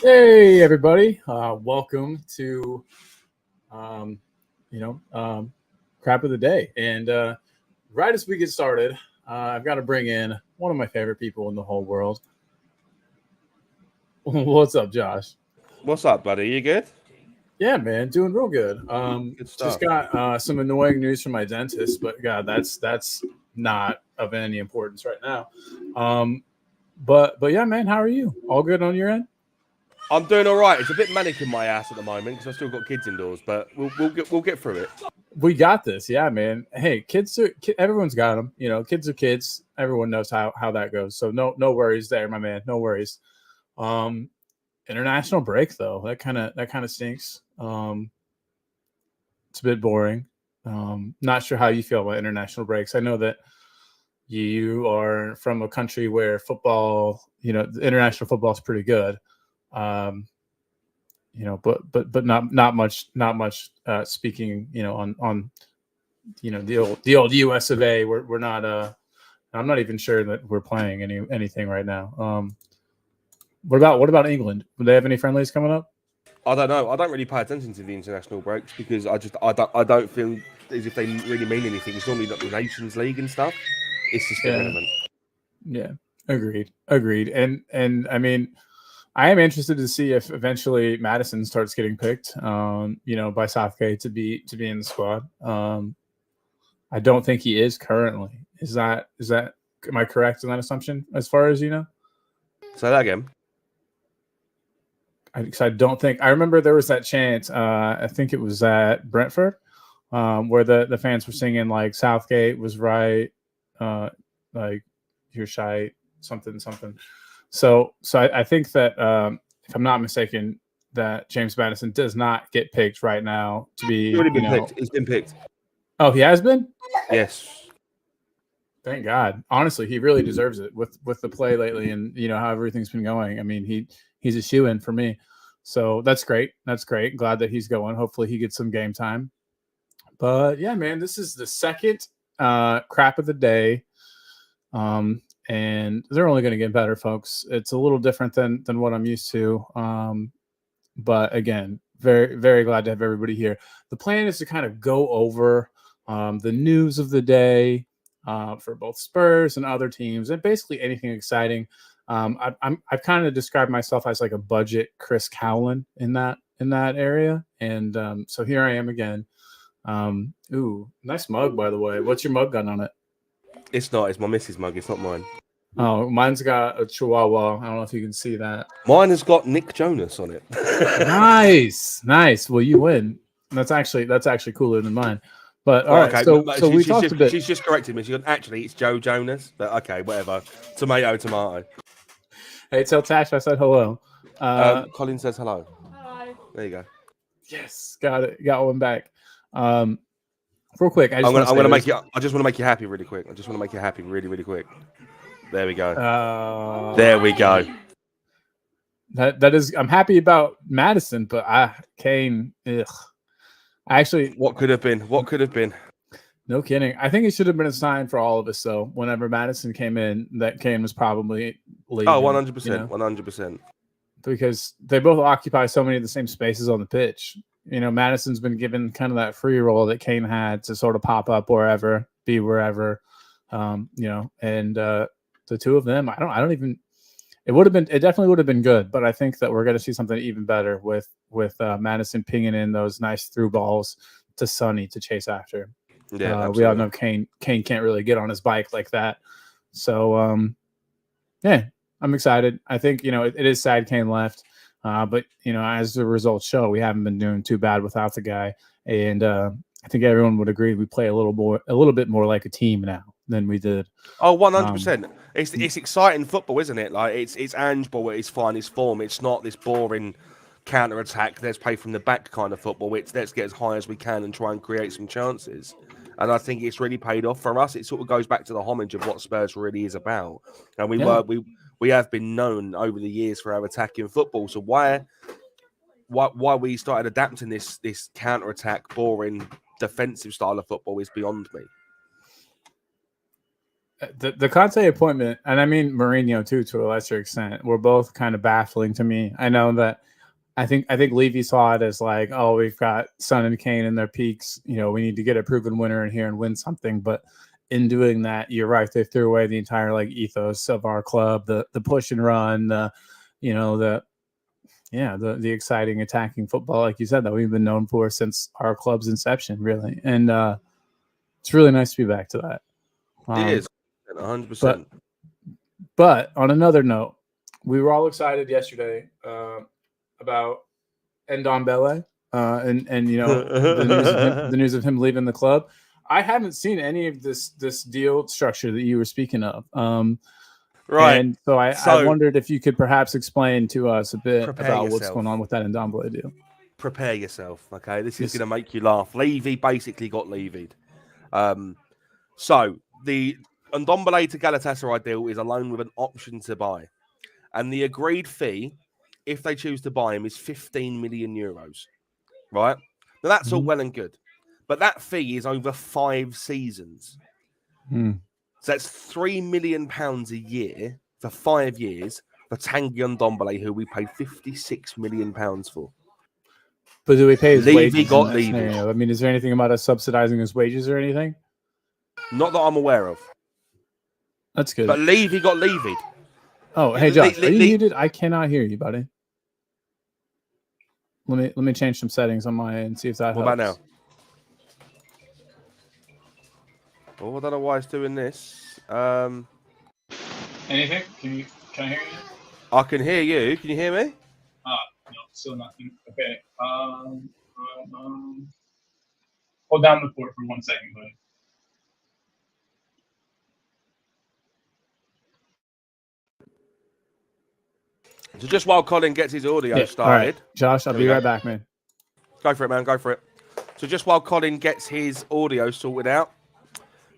Hey everybody, welcome to um, you know crap of the day. And right as we get started, I've got to bring in one of my favorite people in the whole world. What's up, Josh? What's up, buddy? You good? Yeah, man, doing real good. Good Just stuff. got some annoying news from my dentist, but God, that's not of any importance right now. Um, but yeah, man, how are you? All good on your end? I'm doing all right. It's a bit manic in my ass at the moment because I've still got kids indoors, but we'll get through it. We got this, yeah, man. Hey, everyone's got them. Kids are kids. Everyone knows how that goes. So no worries there, my man. No worries. Um, International break though. That kind of stinks. It's a bit boring. Not sure how you feel about international breaks. I know that you are from a country where football, international football is pretty good. Um, but not much speaking, on the old US of A. We're not I'm not even sure that we're playing anything right now. What about England? Do they have any friendlies coming up? I don't know. I don't really pay attention to the international breaks because I don't feel as if they really mean anything. It's normally like the Nations League and stuff. It's just Yeah, irrelevant. yeah. Agreed. And I mean, I am interested to see if eventually Madison starts getting picked, by Southgate to be in the squad. I don't think he is currently. Is that am I correct in that assumption? As far as you know? Say that again. I don't think I remember there was that chant. I think it was at Brentford, where the fans were singing like Southgate was right, uh, like you're shy, something something. So I think that if I'm not mistaken, that James Madison does not get picked right now to He's be. already been picked. He's been picked. Oh, he has been. Yes. Thank God. Honestly, he really deserves it with the play lately and how everything's been going. I mean, he's a shoe in for me. So that's great. That's great. Glad that he's going. Hopefully he gets some game time. But yeah, man, this is the second crap of the day. And they're only going to get better, folks. It's a little different than what I'm used to. But again, very, very glad to have everybody here. The plan is to kind of go over the news of the day for both Spurs and other teams, and basically anything exciting. I've kind of described myself as like a budget Chris Cowlin in that area, and so here I am again. Ooh, nice mug, by the way. What's your mug gun on it? It's not. It's my missus' mug. It's not mine. Oh, mine's got a Chihuahua. I don't know if you can see that. Mine has got Nick Jonas on it. Nice. Well, you win. That's actually cooler than mine. But all Well, right, okay. so we She's talked just a bit. she's just corrected me. She goes, actually, it's Joe Jonas. But okay, whatever. Tomato, tomato. Hey, tell Tash I said hello. Colin says hello. There you go. Yes, got it. Got one back. Um, Real quick, I I'm just gonna want to I'm say gonna this. make you. I just want to make you happy really quick. I just want to make you happy really really quick. There we go. There we go. That is. I'm happy about Madison, but Kane. Ugh. I actually, What could have been? What could have been? no kidding. I think it should have been a sign for all of us. So whenever Madison came in, that Kane was probably Oh, leaving. 100%. 100%. Because they both occupy so many of the same spaces on the pitch. Madison's been given kind of that free role that Kane had to sort of pop up wherever, be wherever, and the two of them, I don't even. It definitely would have been good, but I think that we're going to see something even better with Madison pinging in those nice through balls to Sonny to chase after. Yeah, absolutely. We all know Kane can't really get on his bike like that, so yeah, I'm excited. I think it is sad Kane left, but as the results show, we haven't been doing too bad without the guy, and I think everyone would agree we play a little bit more like a team now than we did. Oh, 100%. It's exciting football, isn't it? Like it's Ange ball at its finest form. It's not this boring counter attack. Let's play from the back kind of football. It's let's get as high as we can and try and create some chances. And I think it's really paid off for us. It sort of goes back to the homage of what Spurs really is about. And we have been known over the years for our attacking football. So why we started adapting this counter attack, boring defensive style of football is beyond me. The Conte appointment, and I mean Mourinho too, to a lesser extent, were both kind of baffling to me. I know that I think Levy saw it as like, oh, we've got Son and Kane in their peaks. We need to get a proven winner in here and win something. But in doing that, you're right. They threw away the entire like ethos of our club, the push and run, the exciting attacking football, like you said, that we've been known for since our club's inception, really. And it's really nice to be back to that. It is 100%. But on another note, we were all excited yesterday about Ndombele and the news of him leaving the club. I haven't seen any of this deal structure that you were speaking of. Right. And so I wondered if you could perhaps explain to us a bit about what's going on with that Ndombele deal. Prepare yourself, okay? This is going to make you laugh. Levy basically got levied. So the Ndombele to Galatasaray deal is a loan with an option to buy. And the agreed fee, if they choose to buy him, is 15 million euros. Right? Now, that's all well and good. But that fee is over 5 seasons. So that's £3 million a year for 5 years for Tanguy Ndombele, who we paid £56 million for. But do we pay his Levy wages got in that scenario? I mean, is there anything about us subsidizing his wages or anything? Not that I'm aware of. That's good. But Levy got levied. Oh, hey Josh, are you muted? I cannot hear you, buddy. Let me change some settings on my end and see if that helps. What about now? Oh, I don't know why it's doing this. Anything? Can I hear you? I can hear you. Can you hear me? No, still nothing. Okay. Hold down the port for 1 second, buddy. So just while Colin gets his audio started. All right. Josh, I'll be right back, man. Go for it, man. Go for it. So just while Colin gets his audio sorted out.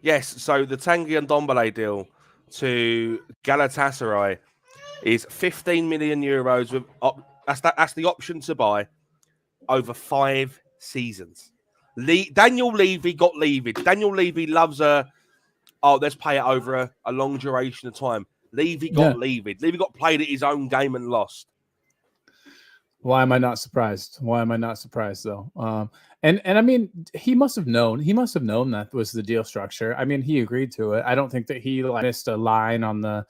Yes, so the Tanguy Ndombele deal to Galatasaray is 15 million euros. With that's the option to buy over 5 seasons. Daniel Levy got levied. Daniel Levy loves let's pay it over a long duration of time. Levy got levied. Levy got played at his own game and lost. Why am I not surprised? Why am I not surprised though? And I mean, he must have known. He must have known that was the deal structure. I mean, he agreed to it. I don't think that he missed a line on the,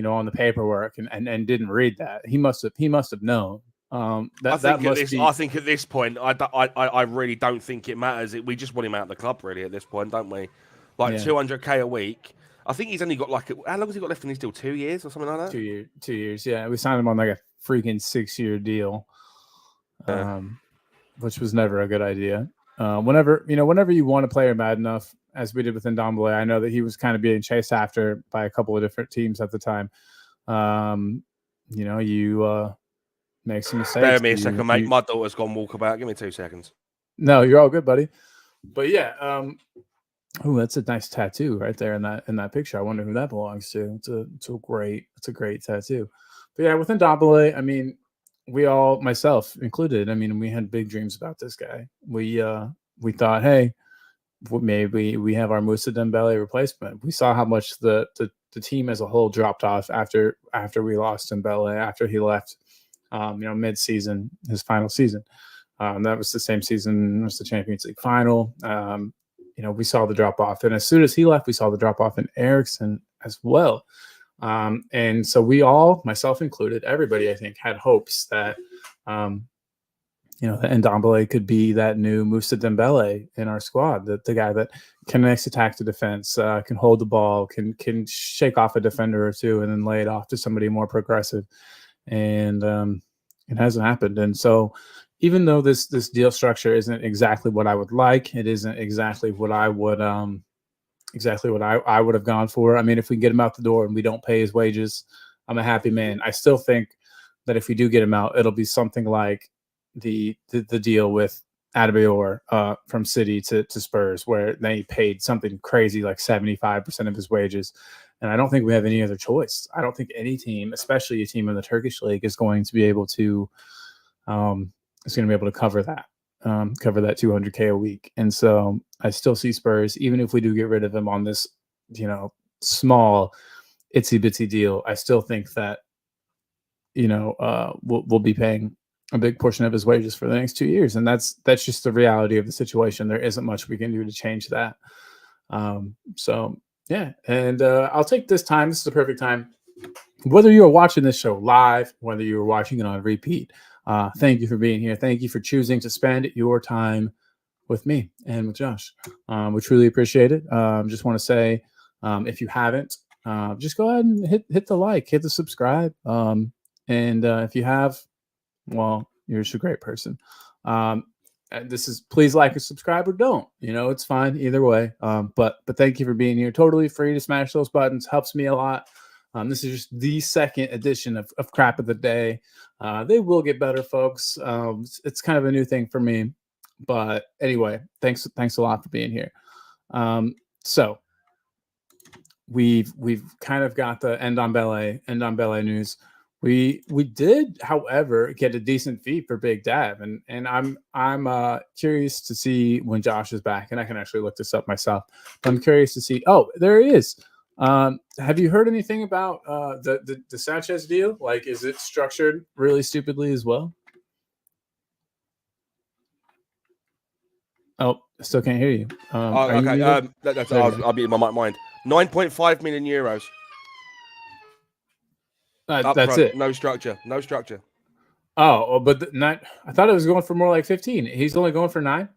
on the paperwork and didn't read that. He must have known. I think at this point, I really don't think it matters. We just want him out of the club, really. At this point, don't we? Like 200k a week. I think he's only got how long has he got left in his deal? 2 years or something like that. 2 years. Yeah, we signed him on like a freaking 6-year deal, which was never a good idea. Whenever you want a player bad enough, as we did with Ndombele, I know that he was kind of being chased after by a couple of different teams at the time. You make some mistakes. Bear me a second, mate. My daughter's gone walkabout. Give me 2 seconds. No, you're all good, buddy. But yeah, oh, that's a nice tattoo right there in that picture. I wonder who that belongs to. It's a great tattoo. But yeah, with Ndombele, I mean, we all, myself included, I mean, we had big dreams about this guy. We thought, hey, maybe we have our Moussa Dembele replacement. We saw how much the team as a whole dropped off after we lost Dembele, after he left, mid-season, his final season. That was the same season as the Champions League final. We saw the drop off, and as soon as he left, we saw the drop off in Eriksen as well. And so we all, myself included, everybody, I think, had hopes that, that Ndombele could be that new Moussa Dembele in our squad, the guy that connects attack to defense, can hold the ball, can shake off a defender or two, and then lay it off to somebody more progressive. And it hasn't happened. And so even though this deal structure isn't exactly what I would like, it isn't exactly what I would I would have gone for. I mean, if we get him out the door and we don't pay his wages, I'm a happy man. I still think that if we do get him out, it'll be something like the deal with Adebayor from City to Spurs, where they paid something crazy like 75% of his wages. And I don't think we have any other choice. I don't think any team, especially a team in the Turkish league, is going to be able to cover that. Cover that 200k a week. And so I still see Spurs, even if we do get rid of him on this, small, itsy bitsy deal, I still think that we'll be paying a big portion of his wages for the next 2 years, and that's just the reality of the situation. There isn't much we can do to change that. So yeah, and I'll take this time. This is the perfect time. Whether you are watching this show live, whether you are watching it on repeat, thank you for being here. Thank you for choosing to spend your time with me and with Josh. We truly appreciate it. Just want to say, if you haven't, just go ahead and hit the like, hit the subscribe. And if you have, well, you're just a great person. And this is, please like and subscribe or don't. It's fine either way. But thank you for being here. Totally free to smash those buttons. Helps me a lot. This is just the second edition of Crap of the Day. They will get better, folks. It's kind of a new thing for me. But anyway, thanks a lot for being here. So we've kind of got the end on Belay news. We did, however, get a decent fee for Big Dab, and I'm curious to see when Josh is back, and I can actually look this up myself. I'm curious to see. Oh, there he is. Have you heard anything about the Sanchez deal? Like, is it structured really stupidly as well? Oh, I still can't hear you. Okay. I'll be in my mind. 9.5 million euros. That's front, it. No structure. Oh, but I thought it was going for more like 15. He's only going for 9.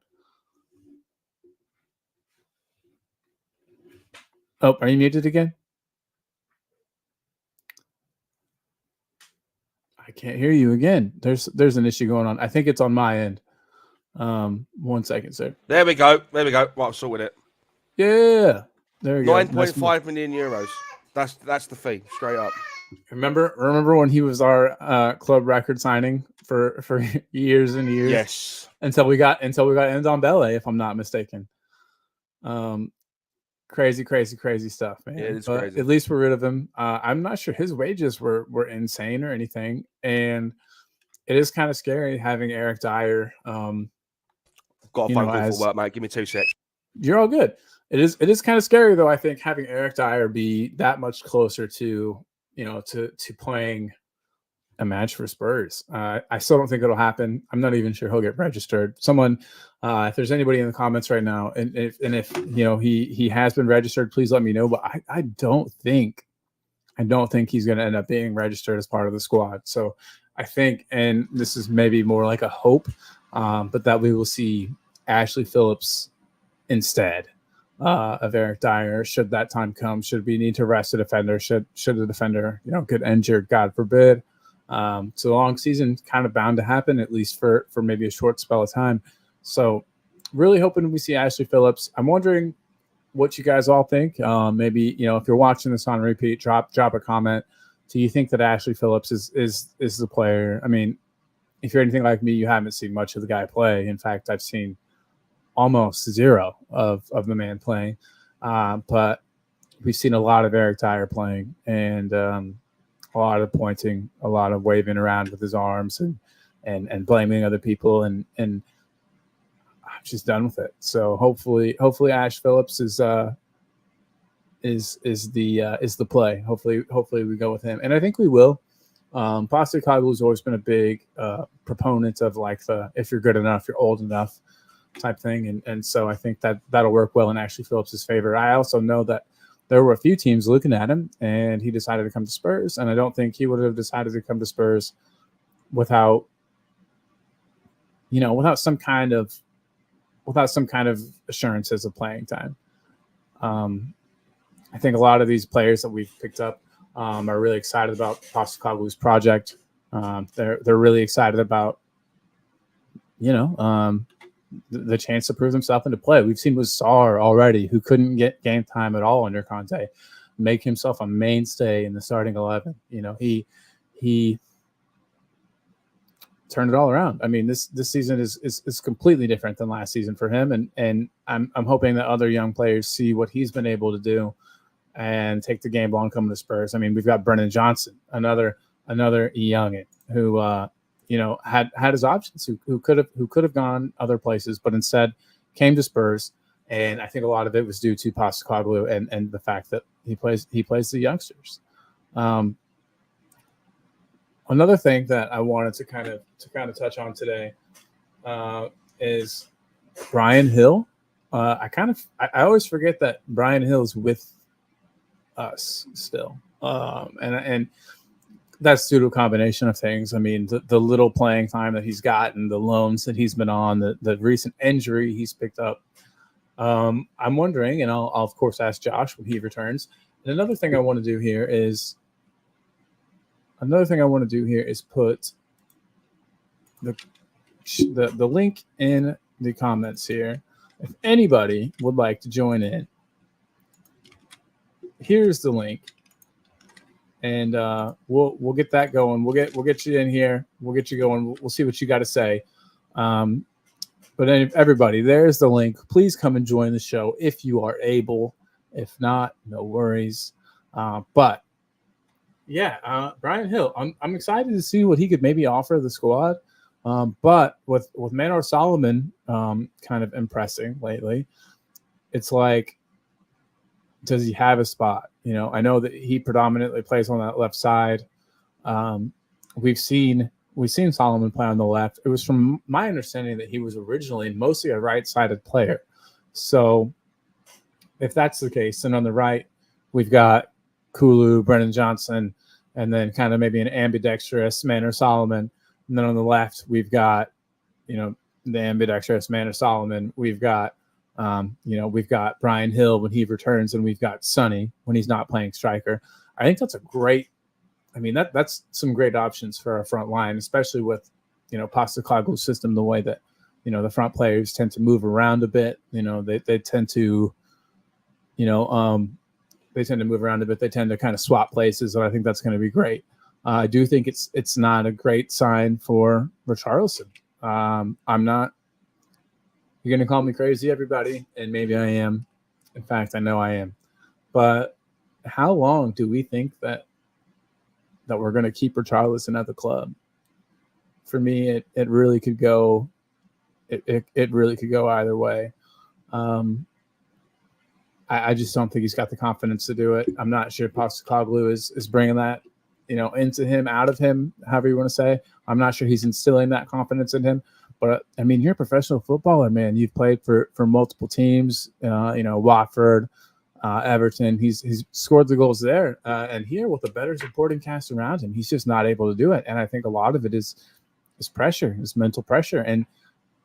Oh, are you muted again? I can't hear you again. There's an issue going on. I think it's on my end. 1 second, sir. There we go. Well, I've sorted it. Yeah. There we go. 9.5 million euros. That's the fee, straight up. Remember when he was our club record signing for years and years? Yes. Until we got Ndombele, if I'm not mistaken. Crazy stuff, man. Yeah, it's but crazy. At least we're rid of him. I'm not sure his wages were insane or anything, and it is kind of scary having Eric Dyer. Got a phone call for work, mate. Give me 2 seconds. You're all good. It is kind of scary though. I think having Eric Dyer be that much closer to playing a match for Spurs. I still don't think it'll happen. I'm not even sure he'll get registered. Someone, if there's anybody in the comments right now, and if he has been registered, please let me know. But I don't think he's going to end up being registered as part of the squad. So I think, and this is maybe more like a hope, but that we will see Ashley Phillips instead of Eric Dyer, should that time come. Should we need to rest a defender? Should the defender get injured? God forbid. So the long season kind of bound to happen, at least for maybe a short spell of time. So really hoping we see Ashley Phillips. I'm wondering what you guys all think. Maybe if you're watching this on repeat, drop a comment. Do you think that Ashley Phillips is the player? I mean, if you're anything like me, you haven't seen much of the guy play. In fact, I've seen almost zero of the man playing, but we've seen a lot of Eric Dyer playing, and a lot of pointing, a lot of waving around with his arms and blaming other people, and I'm just done with it. So hopefully Ash Phillips is the play. Hopefully we go with him, and I think we will. Postecoglou has always been a big proponent of like the if you're good enough, you're old enough type thing, and so I think that'll work well in Ashley Phillips's favor. I also know that there were a few teams looking at him, and he decided to come to Spurs, and I don't think he would have decided to come to Spurs without some kind of assurances of playing time. I think a lot of these players that we've picked up are really excited about Postecoglou's project. They're really excited about the chance to prove himself into play. We've seen with Sarr already, who couldn't get game time at all under Conte, make himself a mainstay in the starting 11. He turned it all around. I mean, this season is completely different than last season for him, and I'm hoping that other young players see what he's been able to do and take the game on coming to Spurs. I mean, we've got Brennan Johnson, another youngin who had his options, who could have gone other places, but instead came to Spurs. And I think a lot of it was due to Postecoglou and the fact that he plays the youngsters. Another thing that I wanted to kind of touch on today is Brian Hill. I always forget that Brian Hill's with us still, and that's due to a combination of things. I mean, the little playing time that he's gotten, the loans that he's been on, the recent injury he's picked up. I'm wondering, and I'll of course ask Josh when he returns. And another thing I want to do here is put the link in the comments here. If anybody would like to join in, here's the link, and we'll get that going. We'll get you in here. We'll get you going. We'll see what you got to say. But everybody, there's the link. Please come and join the show if you are able. If not, no worries. But yeah, Brian Hill, I'm excited to see what he could maybe offer the squad. But with Manor Solomon kind of impressing lately, it's like, does he have a spot? I know that he predominantly plays on that left side. We've seen Solomon play on the left. It was from my understanding that he was originally mostly a right-sided player. So if that's the case, then on the right, we've got Kulu, Brennan Johnson, and then kind of maybe an ambidextrous Manor Solomon. And then on the left, we've got, the ambidextrous Manor Solomon. We've got, we've got Brian Hill when he returns, and we've got Sonny when he's not playing striker. I think that's that's some great options for our front line, especially with, Postecoglou's system, the way that, the front players tend to move around a bit. They tend to, move around a bit. They tend to kind of swap places, and I think that's going to be great. I do think it's not a great sign for Richarlison. I'm not. You're going to call me crazy, everybody, and maybe I am. In fact, I know I am. But how long do we think that we're going to keep Richarlison at the club? For me, it really could go. It really could go either way. I just don't think he's got the confidence to do it. I'm not sure Postecoglou is bringing that, into him, out of him, however you want to say. I'm not sure he's instilling that confidence in him. But I mean, you're a professional footballer, man. You've played for multiple teams, Watford, Everton. He's scored the goals there, and here with a better supporting cast around him, he's just not able to do it. And I think a lot of it is pressure, his mental pressure. And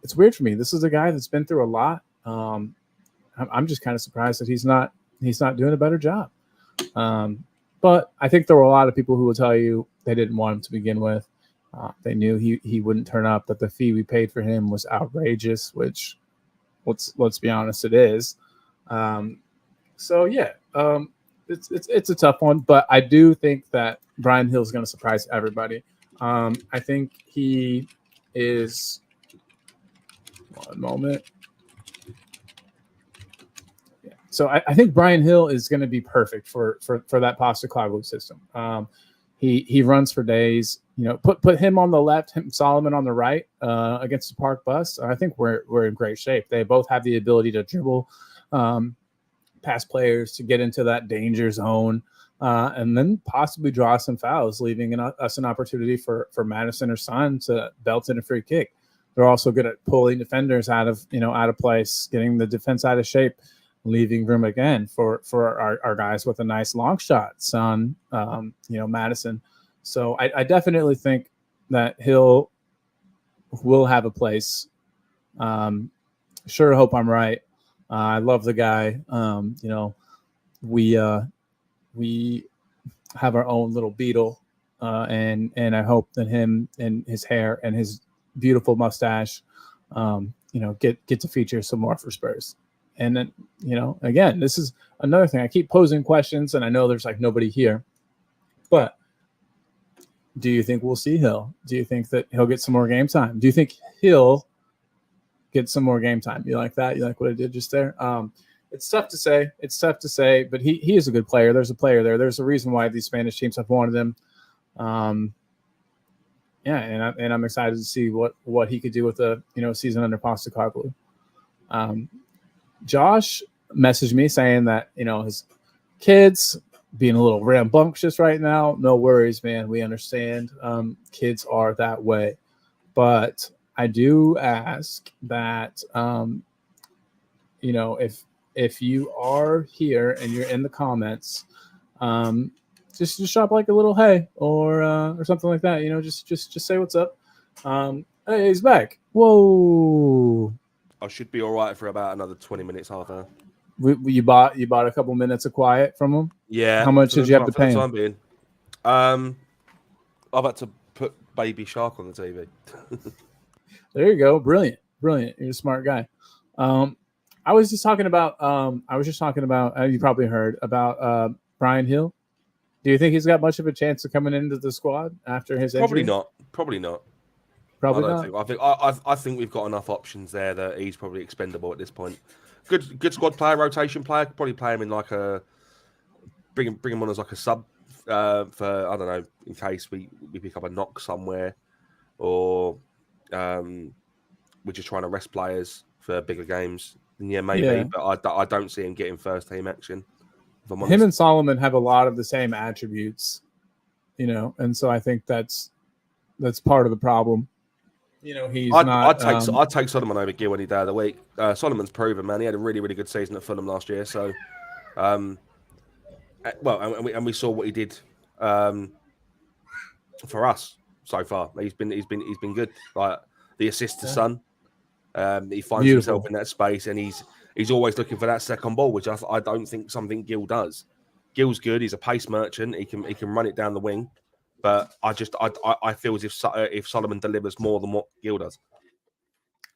it's weird for me. This is a guy that's been through a lot. I'm just kind of surprised that he's not doing a better job. But I think there were a lot of people who will tell you they didn't want him to begin with. They knew he wouldn't turn up, that the fee we paid for him was outrageous, which let's be honest, it is. So yeah, it's a tough one, but I do think that Brian Hill is going to surprise everybody. I think he is. One moment. Yeah. So I think Brian Hill is going to be perfect for that Postecoglou system. He runs for days. Put him on the left, Solomon on the right against the Park bus. I think we're in great shape. They both have the ability to dribble past players, to get into that danger zone, and then possibly draw some fouls, leaving us an opportunity for Madison or Son to belt in a free kick. They're also good at pulling defenders out of place, getting the defense out of shape, leaving room again for our guys with a nice long shot, Son, Madison. So I definitely think that Hill will have a place. Sure hope I'm right. I love the guy. We have our own little beetle, and I hope that him and his hair and his beautiful mustache, get to feature some more for Spurs. And then, again, this is another thing. I keep posing questions, and I know there's nobody here, but do you think we'll see Hill? Do you think that he'll get some more game time? Do you think he'll get some more game time? You like that? You like what I did just there? It's tough to say. But he is a good player. There's a player there. There's a reason why these Spanish teams have wanted him. And I'm excited to see what he could do with a season under Postecoglou. Josh messaged me saying that kids being a little rambunctious right now. No worries, man. We understand. Kids are that way, but I do ask that if you are here and you're in the comments, um, just drop like a little hey or something like that. Just say what's up. Hey, he's back. Whoa. I should be all right for about another 20 minutes, half hour. You bought a couple minutes of quiet from him. Yeah. How much did you have to pay for the him? time being? I've had to put Baby Shark on the TV. There you go. Brilliant. You're a smart guy. I was just talking about. You probably heard about Brian Hill. Do you think he's got much of a chance of coming into the squad after his injury? Probably not. Probably not. I think we've got enough options there that he's probably expendable at this point. Good squad player, rotation player. Probably play him in like a bring him on as like a sub for, I don't know, in case we pick up a knock somewhere, or we're just trying to rest players for bigger games. And yeah, maybe, Yeah. but I don't see him getting first team action. If I'm honest. Him and Solomon have a lot of the same attributes, and so I think that's part of the problem. I'd take Solomon over Gill any day of the week. Solomon's proven, man. He had a really, really good season at Fulham last year. So, we saw what he did for us so far. He's been good. Like the assist to Son, he finds himself in that space, and he's always looking for that second ball, which I don't think something Gill does. Gill's good. He's a pace merchant. He can run it down the wing. But I feel as if Solomon delivers more than what Gill does.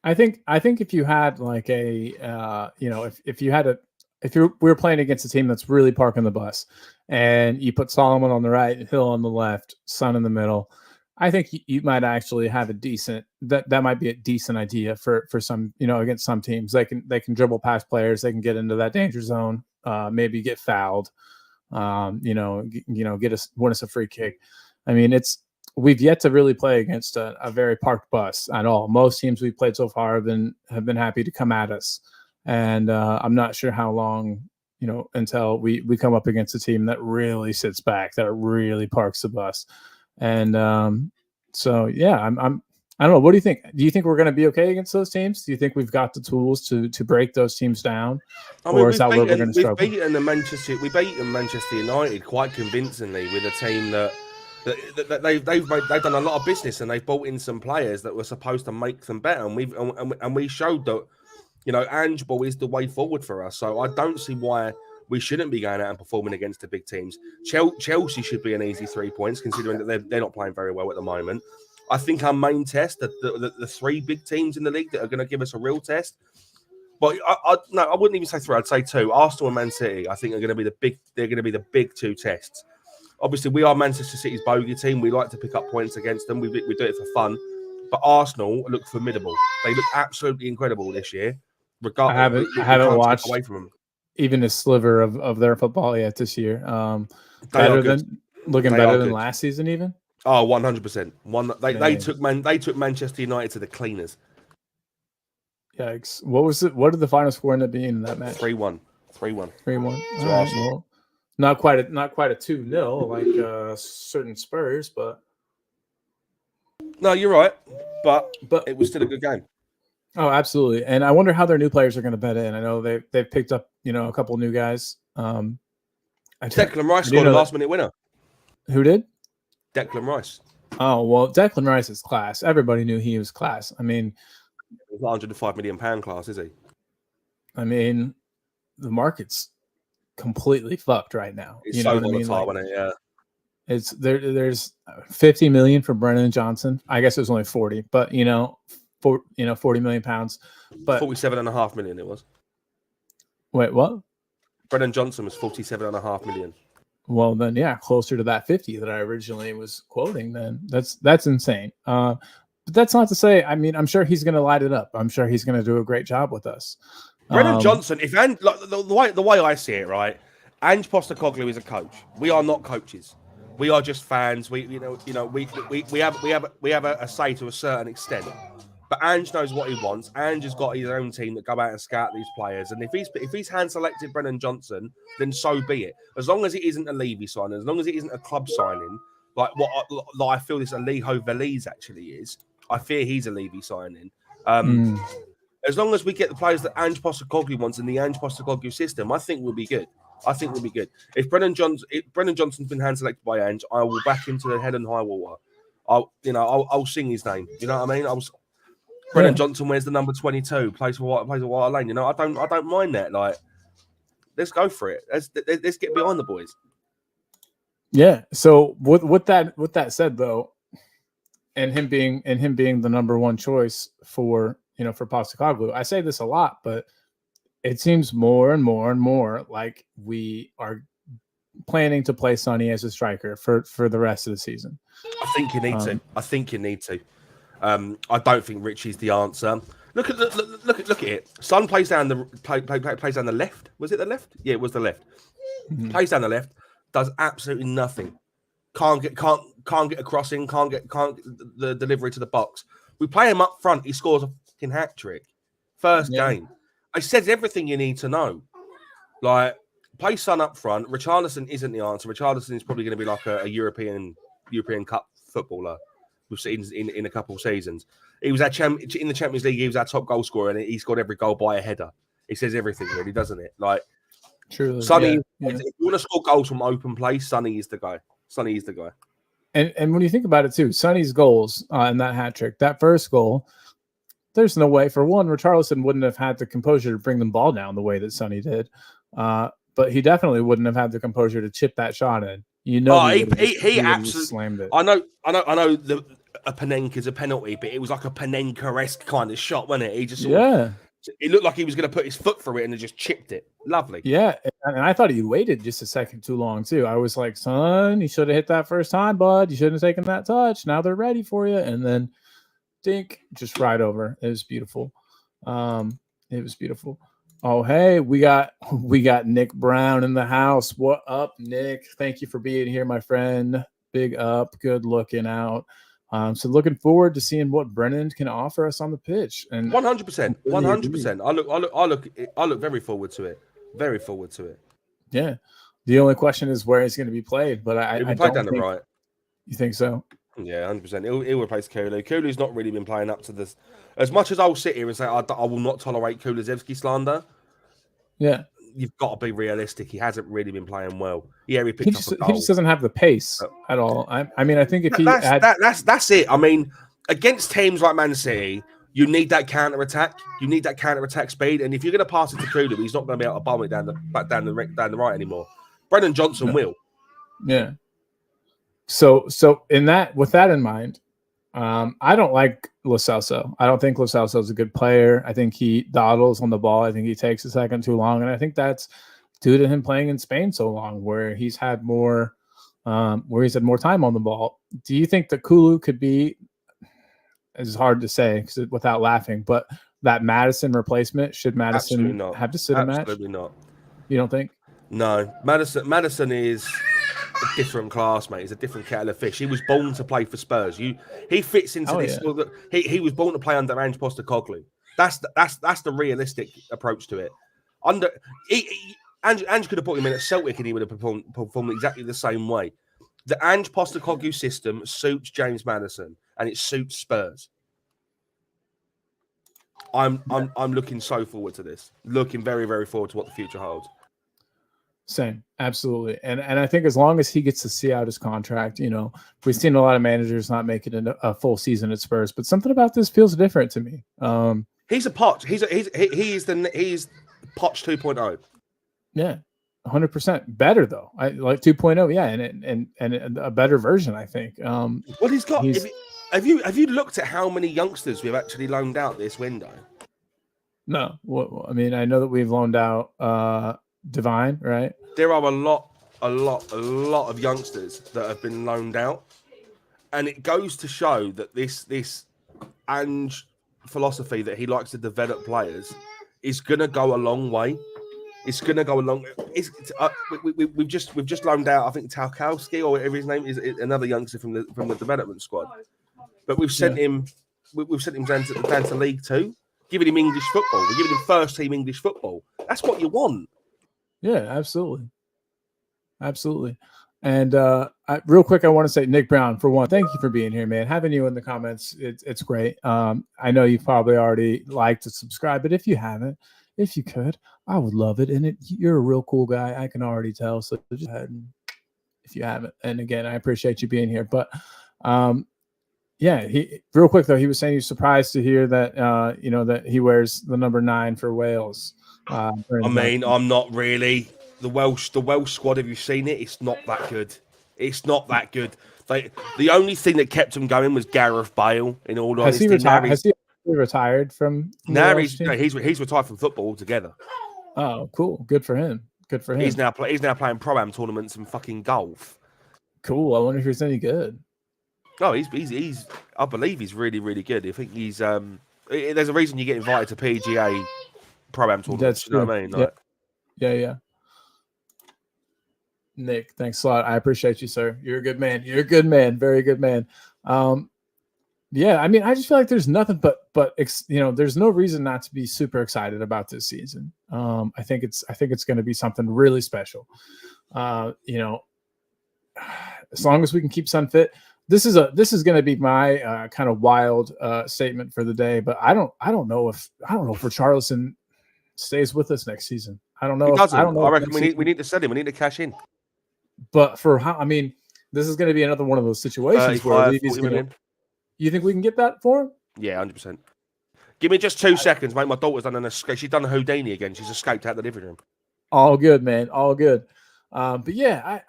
I think if you had like we were playing against a team that's really parking the bus, and you put Solomon on the right, Hill on the left, Son in the middle, I think you might actually have a decent that might be a decent idea for some against some teams. They can dribble past players, they can get into that danger zone, maybe get fouled, win us a free kick. I mean, we've yet to really play against a very parked bus at all. Most teams we've played so far have been happy to come at us, and I'm not sure how long until we come up against a team that really sits back, that really parks the bus. And so yeah, I don't know. What do you think? Do you think we're going to be okay against those teams? Do you think we've got the tools to break those teams down, or is that where we're going to struggle? We beaten Manchester United quite convincingly with a team that they've done a lot of business, and they've brought in some players that were supposed to make them better, and we showed that Ange ball is the way forward for us. So I don't see why we shouldn't be going out and performing against the big teams. Chelsea should be an easy 3 points, considering that they're not playing very well at the moment. I think our main test, the three big teams in the league that are going to give us a real test. But I wouldn't even say three. I'd say two. Arsenal and Man City, I think, are going to be the big. They're going to be the big two tests. Obviously, we are Manchester City's bogey team. We like to pick up points against them. We do it for fun. But Arsenal look formidable. They look absolutely incredible this year. I haven't watched away from them even a sliver of their football yet this year. Better than last season, even. Oh, 100%. They took Manchester United to the cleaners. Yikes! What did the final score end up being in that match? 3-1. 3-1. Well, not quite a 2-0 like certain Spurs, but no, you're right. But it was still a good game. Oh, absolutely. And I wonder how their new players are going to bed in. I know they've picked up a couple new guys. Declan Rice scored a last-minute winner. Who did? Declan Rice. Oh, well, Declan Rice is class. Everybody knew he was class. I mean, he's not £105 million class, is he? I mean, the market's completely fucked right now. It's so volatile, isn't it? Yeah. It's there's 50 million for Brennan Johnson. I guess it was only 40, but 40 million pounds. But 47.5 million it was. Wait, what? Brennan Johnson was 47.5 million. Well, then, yeah, closer to that 50 that I originally was quoting. Then that's insane. But that's not to say. I mean, I'm sure he's going to light it up. I'm sure he's going to do a great job with us. Brennan Johnson, the way I see it, right? Ange Postecoglou is a coach. We are not coaches. We are just fans. We have a say to a certain extent. But Ange knows what he wants. Ange has got his own team that go out and scout these players. And if he's hand selected Brennan Johnson, then so be it. As long as it isn't a Levy signing, as long as it isn't a club signing, like I feel this Alejo Veliz actually is. I fear he's a Levy signing. As long as we get the players that Ange Postecoglou wants in the Ange Postecoglou system, I think we'll be good. If Brennan Johnson's been hand selected by Ange, I will back him to the head and high water. I'll sing his name. You know what I mean? Brennan Johnson wears the number 22, plays for White Lane. You know, I don't mind that. Like, let's go for it. Let's get behind the boys. Yeah. So with that said, though, and him being the number one choice for Postecoglou, I say this a lot, but it seems more and more like we are planning to play Sonny as a striker for the rest of the season. I think you need to. I don't think Richie's the answer. Look at it. Son plays down the left. Was it the left? Yeah, it was the left. Mm-hmm. Plays down the left. Does absolutely nothing. Can't get a crossing. Can't get the delivery to the box. We play him up front. He scores a fucking hat trick. First game. It says everything you need to know. Like, play Son up front. Richarlison isn't the answer. Richarlison is probably going to be like a European Cup footballer we've seen in a couple of seasons. He was in the Champions League. He was our top goal scorer, and he scored every goal by a header. It says everything, really, doesn't it? Like, true. Sonny, if you want to score goals from open play, Sonny is the guy. And when you think about it too, Sonny's goals in that hat trick, that first goal, there's no way. For one, Richarlison wouldn't have had the composure to bring the ball down the way that Sonny did, but he definitely wouldn't have had the composure to chip that shot in. You know, he absolutely slammed it. I know. A Panenka's a penalty, but it was like a Panenka-esque kind of shot, wasn't it? He just it looked like he was going to put his foot through it and then just chipped it. Lovely. Yeah, and I thought he waited just a second too long too. I was like, son, you should have hit that first time, bud. You shouldn't have taken that touch. Now they're ready for you, and then dink, just right over. It was beautiful. Oh, hey, we got Nick Brown in the house. What up, Nick? Thank you for being here, my friend. Big up, good looking out. So looking forward to seeing what Brennan can offer us on the pitch. And 100%, 100%. I look very forward to it. Very forward to it. Yeah. The only question is where he's going to be played, but I play down the right. You think so? Yeah, 100%. He'll replace Kulu. Kulu's not really been playing up to this. As much as I'll sit here and say I will not tolerate Kulusevski slander. Yeah. You've got to be realistic. He hasn't really been playing well. Yeah, he picked up a goal. He just doesn't have the pace at all. I mean, I think if that's it. I mean, against teams like Man City, you need that counter attack. You need that counter attack speed. And if you're going to pass it to Kulu, he's not going to be able to bomb it down the right anymore. Brennan Johnson will. Yeah. So with that in mind, I don't like Lo Celso. I don't think Lo Celso is a good player. I think he dawdles on the ball. I think he takes a second too long, and I think that's due to him playing in Spain so long, where he's had more time on the ball. Do you think that Kulu could be? It's hard to say without laughing, but that Maddison replacement, should Maddison have to sit a match? Absolutely not. You don't think? No, Maddison is a different class, mate. He's a different kettle of fish. He was born to play for Spurs. He fits into this. Yeah. He was born to play under Ange Postecoglou. That's the realistic approach to it. Ange could have put him in at Celtic and he would have performed exactly the same way. The Ange Postecoglou system suits James Maddison and it suits Spurs. I'm looking so forward to this. Looking very, very forward to what the future holds. Same, absolutely, and I think as long as he gets to see out his contract, we've seen a lot of managers not make it a full season at Spurs, but something about this feels different to me. He's a Poch. He's Poch 2.0. Yeah, 100% better though. I like 2.0. Yeah, and a better version, I think. Well, he's got. Have you looked at how many youngsters we've actually loaned out this window? No, well, I mean, I know that we've loaned out Divine, right? There are a lot of youngsters that have been loaned out, and it goes to show that this Ange philosophy that he likes to develop players is going to go a long way. It's going to go a long. We've just loaned out. I think Tarkowski or whatever his name is, another youngster from the development squad. But we've sent him we've sent him down to League Two, giving him English football. We're giving him first team English football. That's what you want. Yeah, absolutely. Absolutely. And real quick, I want to say, Nick Brown, for one, thank you for being here, man. Having you in the comments, it's great. I know you've probably already liked and subscribed, but if you haven't, if you could, I would love it. And you're a real cool guy. I can already tell. So just go ahead and, if you haven't. And again, I appreciate you being here. But yeah, real quick though, he was saying he's surprised to hear that that he wears the number 9 for Wales. I mean, I'm not really. The Welsh squad, have you seen it? It's not that good. It's not that good. The only thing that kept him going was Gareth Bale. In all honesty, has he retired from now? He's retired from football altogether. Oh, cool. Good for him. Good for him. He's now playing pro-am tournaments and fucking golf. Cool. I wonder if he's any good. Oh, he's. I believe he's really, really good. I think he's. There's a reason you get invited to PGA pro-am tournaments. That's true. You know what I mean? Yeah. Nick, thanks a lot. I appreciate you, sir. You're a good man. You're a good man. Very good man. Yeah, I mean, I just feel like there's nothing but there's no reason not to be super excited about this season. I think it's going to be something really special. As long as we can keep Son fit. This is going to be my kind of wild statement for the day, but I don't know if Richarlison stays with us next season. I don't know. He doesn't. I reckon we need to sell him. We need to cash in. But for how? I mean, this is going to be another one of those situations where Levy's going to. You think we can get that for him? Yeah, 100%. Give me just 2 seconds, mate. My daughter's done an escape. She's done a Houdini again. She's escaped out the living room. All good, man. All good. But yeah,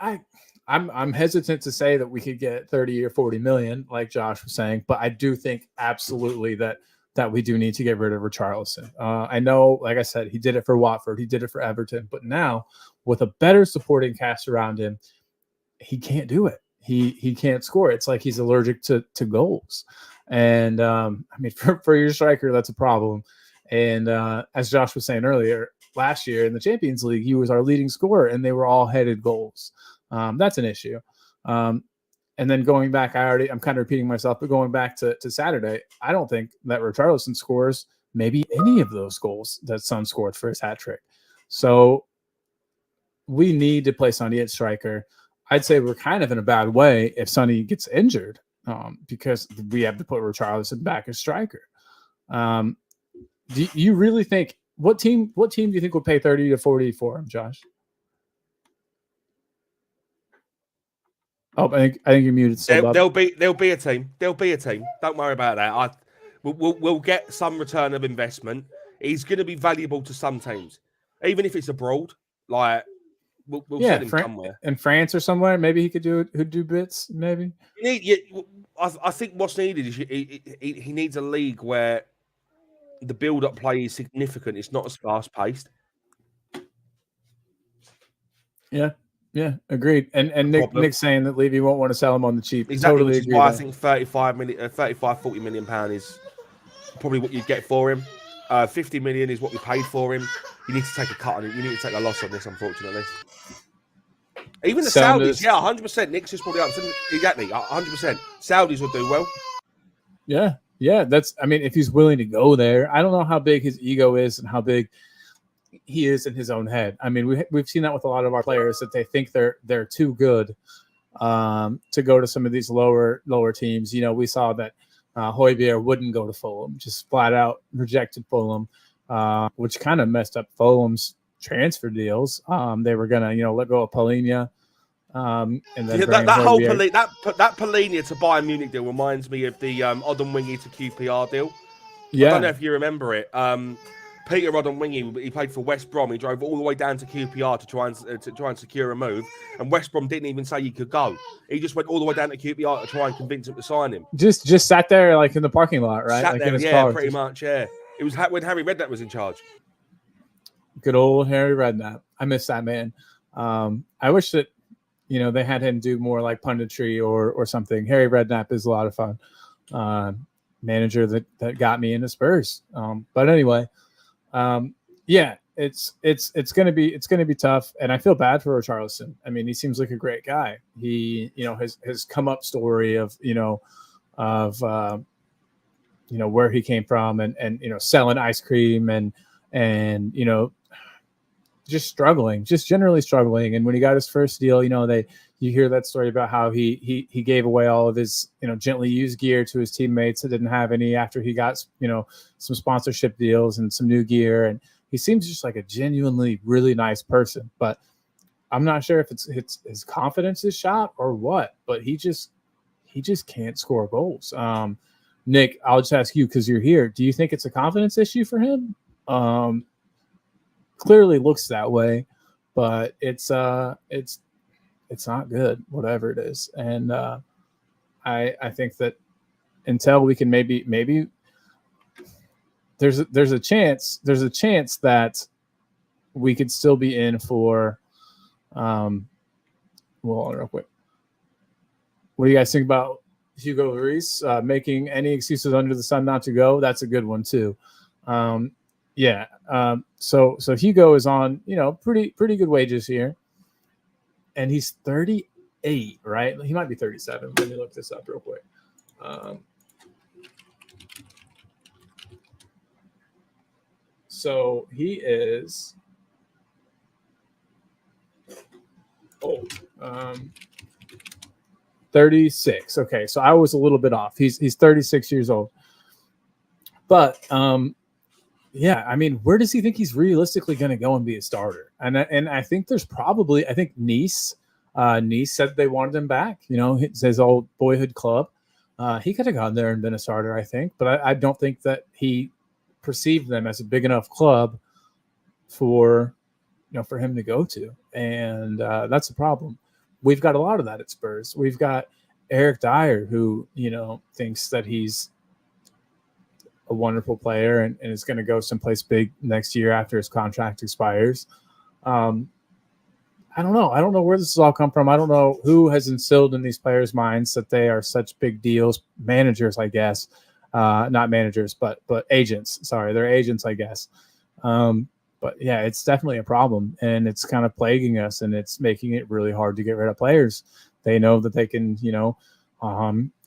I'm hesitant to say that we could get 30 or 40 million, like Josh was saying. But I do think absolutely that we do need to get rid of Richarlison. I know, like I said, he did it for Watford. He did it for Everton. But now, with a better supporting cast around him, he can't do it. He can't score. It's like he's allergic to goals. And, I mean, for your striker, that's a problem. And as Josh was saying earlier, last year in the Champions League, he was our leading scorer, and they were all headed goals. That's an issue. And then going back, I'm kind of repeating myself, but going back to Saturday, I don't think that Richarlison scores maybe any of those goals that Son scored for his hat trick. So we need to play Sonny at striker. I'd say we're kind of in a bad way if Sonny gets injured because we have to put Richarlison back as striker. Do you really think what team do you think would pay 30 to 40 for him, Josh? Oh, I think you're muted. There'll be a team. There'll be a team. Don't worry about that. We'll get some return of investment. He's going to be valuable to some teams, even if it's abroad. Like we'll send him somewhere in France or somewhere. Maybe he could do bits. Maybe. I think what's needed is he needs a league where the build-up play is significant. It's not as fast-paced. Yeah, agreed. And Nick's saying that Levy won't want to sell him on the cheap. Exactly, Totally which is why I think 35, 40 million pound is probably what you'd get for him. 50 million is what we paid for him. You need to take a cut on it. You need to take a loss on this, unfortunately. Even the Saudis, 100%. Nick's just probably up. Exactly, 100%. Saudis will do well. Yeah. I mean, if he's willing to go there, I don't know how big his ego is and how big he is in his own head. I mean, we've seen that with a lot of our players that they think they're too good to go to some of these lower teams. We saw that Højbjerg wouldn't go to Fulham, just flat out rejected Fulham, which kind of messed up Fulham's transfer deals. They were gonna let go of Palhinha. And then that whole Palhinha to Bayern Munich deal reminds me of the Odemwingie to QPR deal. Yeah. I don't know if you remember it. Peter Odemwingie, he played for West Brom. He drove all the way down to QPR to try and secure a move, and West Brom didn't even say he could go. He just went all the way down to QPR to try and convince him to sign him. Just sat there like in the parking lot, right? Sat there, yeah, pretty much, yeah. It was when Harry Redknapp was in charge. Good old Harry Redknapp. I miss that man. I wish that they had him do more like punditry or something. Harry Redknapp is a lot of fun. Manager that got me into Spurs. But anyway. It's gonna be tough, and I feel bad for Richarlison. I mean, he seems like a great guy. He, his come up story of where he came from, and selling ice cream, and just generally struggling. And when he got his first deal, you hear that story about how he gave away all of his gently used gear to his teammates that didn't have any after he got some sponsorship deals and some new gear. And he seems just like a genuinely really nice person. But I'm not sure if it's his confidence is shot or what. But he just can't score goals. Nick, I'll just ask you because you're here. Do you think it's a confidence issue for him? Clearly looks that way, but it's not good, whatever it is. And I think that until we can maybe there's a chance that we could still be in for well, real quick. What do you guys think about Hugo Lloris making any excuses under the sun not to go? That's a good one too. Yeah. So Hugo is on, pretty good wages here, and he's 38, right? He might be 37. Let me look this up real quick. So he is 36. Okay, so I was a little bit off. He's 36 years old, but yeah, I mean, where does he think he's realistically going to go and be a starter? And I think I think Nice said they wanted him back. His old boyhood club. He could have gone there and been a starter, I think, but I don't think that he perceived them as a big enough club for him to go to, and that's a problem. We've got a lot of that at Spurs. We've got Eric Dyer, who thinks that he's a wonderful player and is going to go someplace big next year after his contract expires. I don't know. I don't know where this has all come from. I don't know who has instilled in these players' minds that they are such big deals. Managers, I guess. Not managers, but agents. Sorry, they're agents, I guess. But yeah, it's definitely a problem, and it's kind of plaguing us, and it's making it really hard to get rid of players. They know that they can,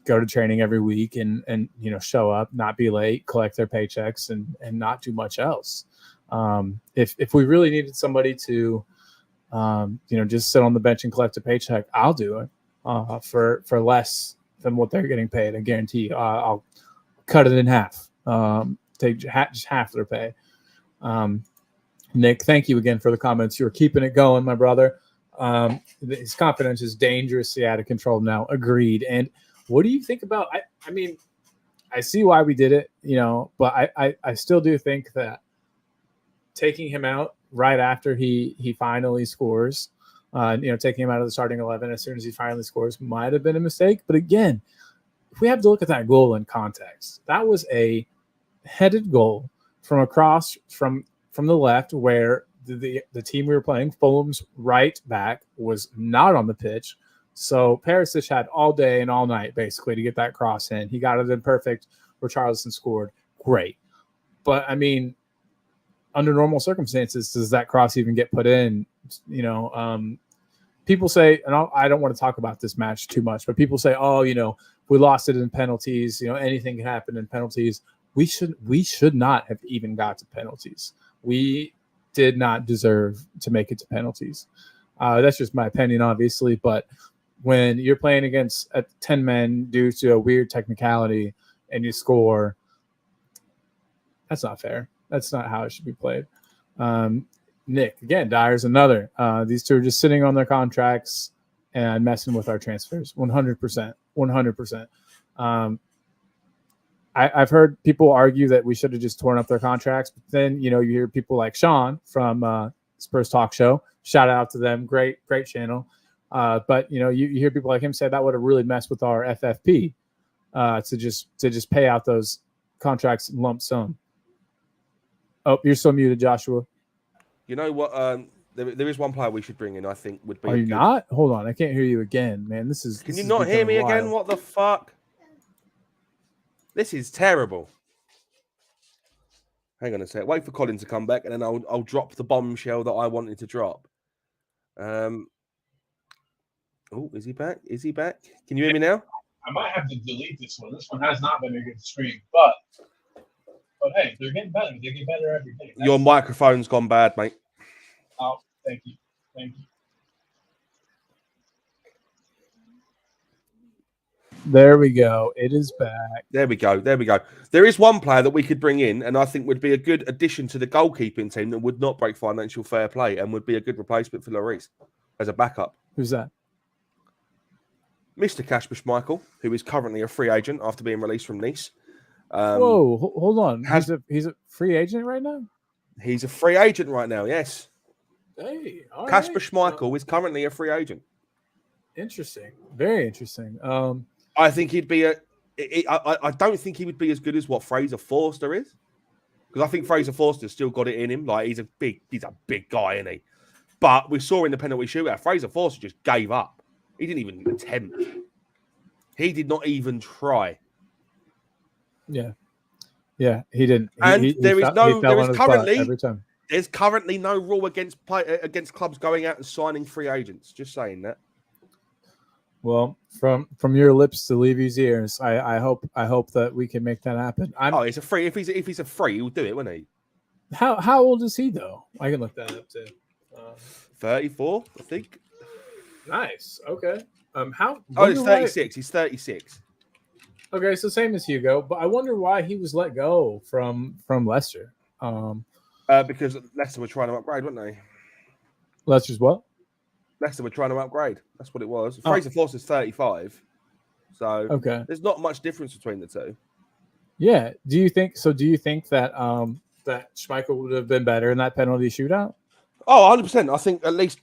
go to training every week and show up, not be late, collect their paychecks, and not do much else. If we really needed somebody to just sit on the bench and collect a paycheck, I'll do it for less than what they're getting paid. I guarantee you. I'll cut it in half. Take just half their pay. Nick, thank you again for the comments. You're keeping it going, my brother. His confidence is dangerously out of control now. Agreed. And what do you think about? I mean, I see why we did it, but I still do think that taking him out right after he finally scores, taking him out of the starting 11 as soon as he finally scores might have been a mistake. But again, if we have to look at that goal in context, that was a headed goal from across from the left, where the team we were playing, Fulham's right back, was not on the pitch. So Perisic had all day and all night basically to get that cross in. He got it in perfect. Richarlison scored. Great. But I mean, under normal circumstances, does that cross even get put in? People say, and I don't want to talk about this match too much, but people say, oh, we lost it in penalties. Anything can happen in penalties. We should not have even got to penalties. We did not deserve to make it to penalties. That's just my opinion, obviously. But when you're playing against 10 men due to a weird technicality and you score, that's not fair. That's not how it should be played. Nick, again, Dyer's another. These two are just sitting on their contracts and messing with our transfers. 100%. 100%. I've heard people argue that we should have just torn up their contracts. But then, you hear people like Sean from Spurs Talk Show. Shout out to them. Great channel. But, you hear people like him say that would have really messed with our FFP to just pay out those contracts in lump sum. Oh, you're still muted, Joshua. You know what? There is one player we should bring in, I think, would be. Are you not? Hold on. I can't hear you again, man. Can you not hear me again? What the fuck? This is terrible. Hang on a sec. Wait for Colin to come back, and then I'll drop the bombshell that I wanted to drop. Oh, is he back? Can you hear me now? I might have to delete this one. This one has not been a good stream, but hey, they're getting better. They get better every day. Your microphone's gone bad, mate. Oh, thank you. There we go. It is back. There we go. There is one player that we could bring in, and I think would be a good addition to the goalkeeping team that would not break financial fair play and would be a good replacement for Lloris as a backup. Who's that? Mr. Kasper Schmeichel, who is currently a free agent after being released from Nice. Whoa, hold on. He's a free agent right now? He's a free agent right now, yes. Hey, Kasper Schmeichel is currently a free agent. Interesting. Very interesting. I think he'd be I don't think he would be as good as what Fraser Forster is. Because I think Fraser Forster's still got it in him. Like he's a big guy, isn't he? But we saw in the penalty shootout, Fraser Forster just gave up. He didn't even attempt. He did not even try. Yeah, he didn't. And there is currently no rule against clubs going out and signing free agents. Just saying that. Well, from your lips to Levy's ears, I hope that we can make that happen. It's a free. If he's a free, he'll do it, won't he? How old is he though? I can look that up too. 34, I think. Nice. Okay. He's 36. He's 36. Okay, so same as Hugo, but I wonder why he was let go from Leicester. Because Leicester were trying to upgrade, weren't they? Leicester's what? Leicester were trying to upgrade. That's what it was. Fraser Forster's 35. So okay, there's not much difference between the two. Yeah. Do you think that that Schmeichel would have been better in that penalty shootout? Oh, 100%. I think at least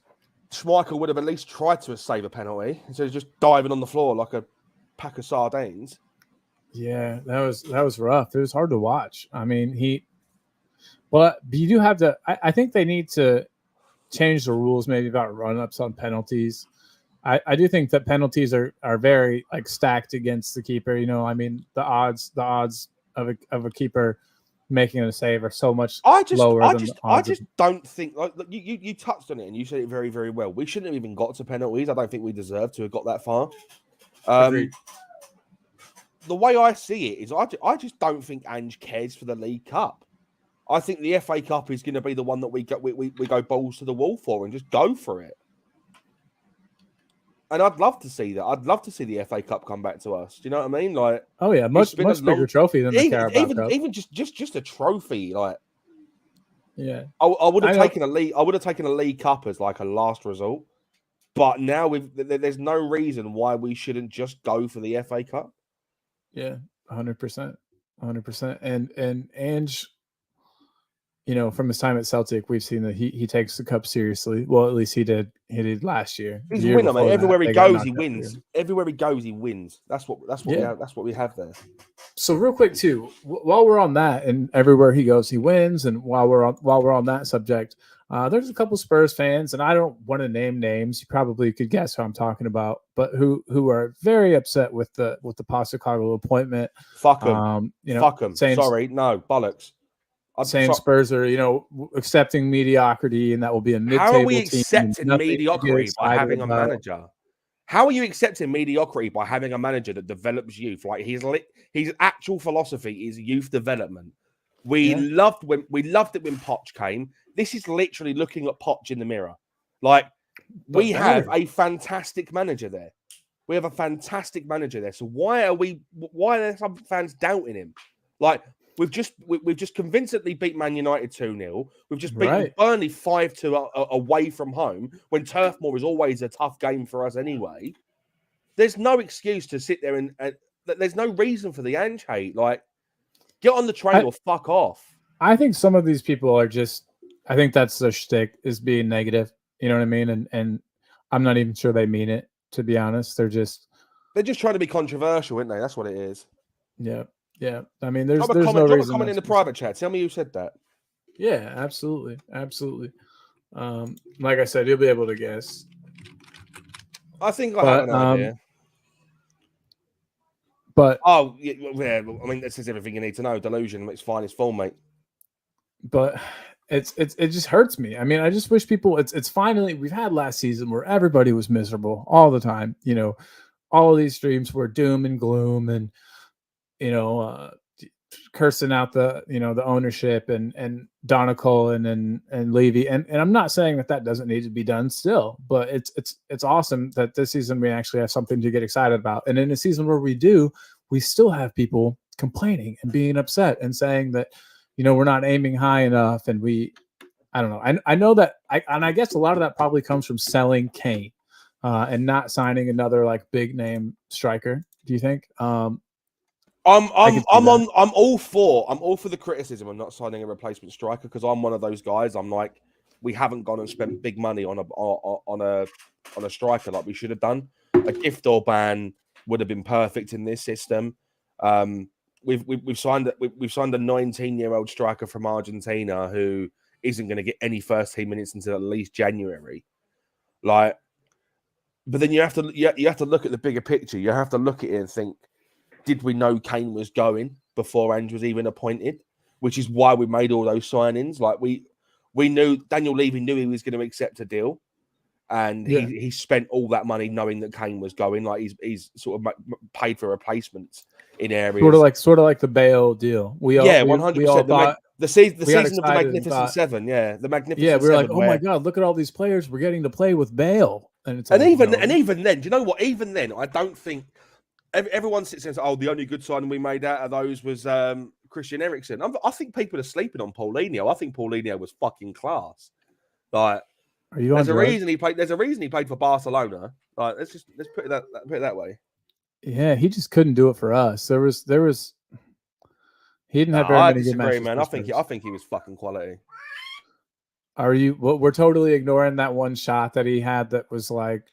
Schmeichel would have at least tried to save a penalty instead of just diving on the floor like a pack of sardines. Yeah, that was rough. It was hard to watch. I mean, but you do have to. I think they need to change the rules maybe about run-ups on penalties. I do think that penalties are very like stacked against the keeper. You know, I mean, the odds of a keeper making a save are so much lower. I just don't think like you touched on it and you said it very, very well. We shouldn't have even got to penalties. I don't think we deserve to have got that far. The way I see it is I just don't think Ange cares for the League Cup. I think the FA Cup is going to be the one that we go balls to the wall for and just go for it. And I'd love to see that. I'd love to see the FA Cup come back to us. Do you know what I mean? Like, oh yeah, much bigger trophy than the Carabao Cup. Even just a trophy. Like, yeah, I would have taken a league. I would have taken a League Cup as like a last resort. But now there's no reason why we shouldn't just go for the FA Cup. Yeah, 100%, 100%. And Ange, you know, from his time at Celtic, we've seen that he takes the cup seriously. Well, at least he did last year. He's a winner, mate. Everywhere he goes, he wins. Everywhere he goes, he wins. That's what we have there. So real quick too, while we're on that, and everywhere he goes, he wins. And while we're on that subject, there's a couple Spurs fans, and I don't want to name names. You probably could guess who I'm talking about, but who are very upset with the Postecoglou appointment. Fuck them. Fuck them. Sorry, no bollocks. Spurs are, you know, accepting mediocrity, and that will be a mid-table team. How are we accepting mediocrity by having a manager? How are you accepting mediocrity by having a manager that develops youth? Like his actual philosophy is youth development. We loved it when Poch came. This is literally looking at Poch in the mirror. Like we have a fantastic manager there. We have a fantastic manager there. So why are some fans doubting him? Like we've just convincingly beat Man United 2-0. We've just beaten Burnley 5-2 away from home when Turf Moor is always a tough game for us anyway. There's no excuse to sit there and there's no reason for the Ange hate. Like, get on the train or fuck off. I think some of these people are just, I think that's their shtick, is being negative. You know what I mean? And I'm not even sure they mean it, to be honest. They're just trying to be controversial, aren't they? That's what it is. Yeah. Yeah. I mean, there's no reason. Drop a comment in the private chat. Tell me who said that. Yeah, absolutely. Absolutely. Like I said, you'll be able to guess. I think I have an idea. But I mean, this is everything you need to know. Delusion in its finest form, mate. But it just hurts me. I mean, I just wish people. It's finally, we've had last season where everybody was miserable all the time. You know, all of these streams were doom and gloom, and cursing out the ownership and Donegal and Levy, and I'm not saying that doesn't need to be done still, but it's awesome that this season we actually have something to get excited about, and in a season where we still have people complaining and being upset and saying that we're not aiming high enough, and I don't know. I know that I guess a lot of that probably comes from selling Kane and not signing another like big name striker. Do you think? I'm all for the criticism of not signing a replacement striker, because I'm one of those guys. I'm like, we haven't gone and spent big money on a striker like we should have done. A gift or ban would have been perfect in this system. We've signed a 19-year-old striker from Argentina who isn't going to get any first team minutes until at least January. But then you have to look at the bigger picture. You have to look at it and think, did we know Kane was going before Ange was even appointed? Which is why we made all those signings. Like we knew Daniel Levy knew he was going to accept a deal, and he spent all that money knowing that Kane was going. Like he's sort of paid for replacements in areas sort of like the Bale deal. 100%. The season of the Magnificent Seven. Yeah, the Magnificent. Yeah, we were like, oh my god, look at all these players we're getting to play with Bale, and it's even then, do you know what? Even then, I don't think. Everyone sits there and says, "Oh, the only good signing we made out of those was Christian Eriksen." I think people are sleeping on Paulinho. I think Paulinho was fucking class. Like, there's a reason he played. There's a reason he played for Barcelona. Like, let's put it that way. Yeah, he just couldn't do it for us. There was. He didn't have very many good matches. Man. I think he was fucking quality. Are you? Well, we're totally ignoring that one shot that he had that was like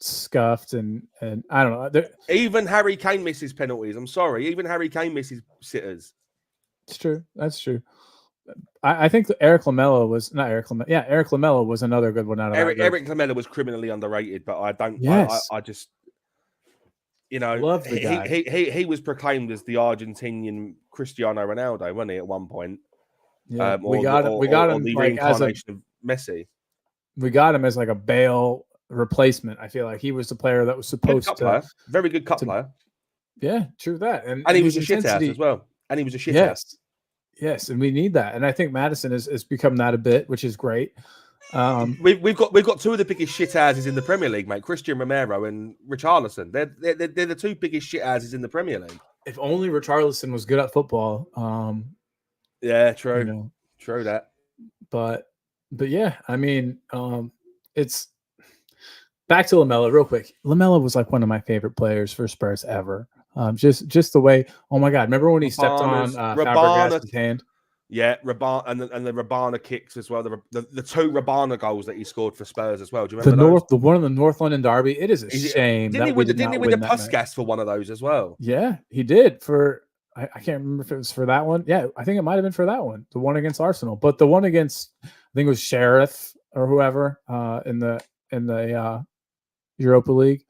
scuffed and I don't know. Even Harry Kane misses penalties. I'm sorry. Even Harry Kane misses sitters. It's true. That's true. I think Eric Lamela was not Eric Lamela. Yeah, Eric Lamela was another good one out of Eric Lamela was criminally underrated, but I don't. Yes. I just, love the guy. He was proclaimed as the Argentinian Cristiano Ronaldo, wasn't he, at one point? Yeah, we got him the like reincarnation of Messi. We got him as like a Bale replacement. I feel like he was the player that was supposed to. Very good cup player. Yeah, true that. And he was a shit ass as well. And he was a shit ass. Yes, and we need that. And I think Madison has become that a bit, which is great. We've got two of the biggest shit asses in the Premier League, mate. Christian Romero and Richarlison. They're the two biggest shit asses in the Premier League. If only Richarlison was good at football. Yeah, true. True that. But yeah, I mean, it's back to Lamela real quick. Lamela was like one of my favorite players for Spurs ever. Just the way. Oh my God! Remember when he stepped on Fabregas's hand? Yeah, Rabana and the Rabana kicks as well. The two Rabana goals that he scored for Spurs as well. Do you remember the one in the North London derby? It is a shame. Didn't he win the Puskas for one of those as well? Yeah, he did. I can't remember if it was for that one. Yeah, I think it might have been for that one, the one against Arsenal. But the one against, I think it was Sheriff or whoever in the Europa League.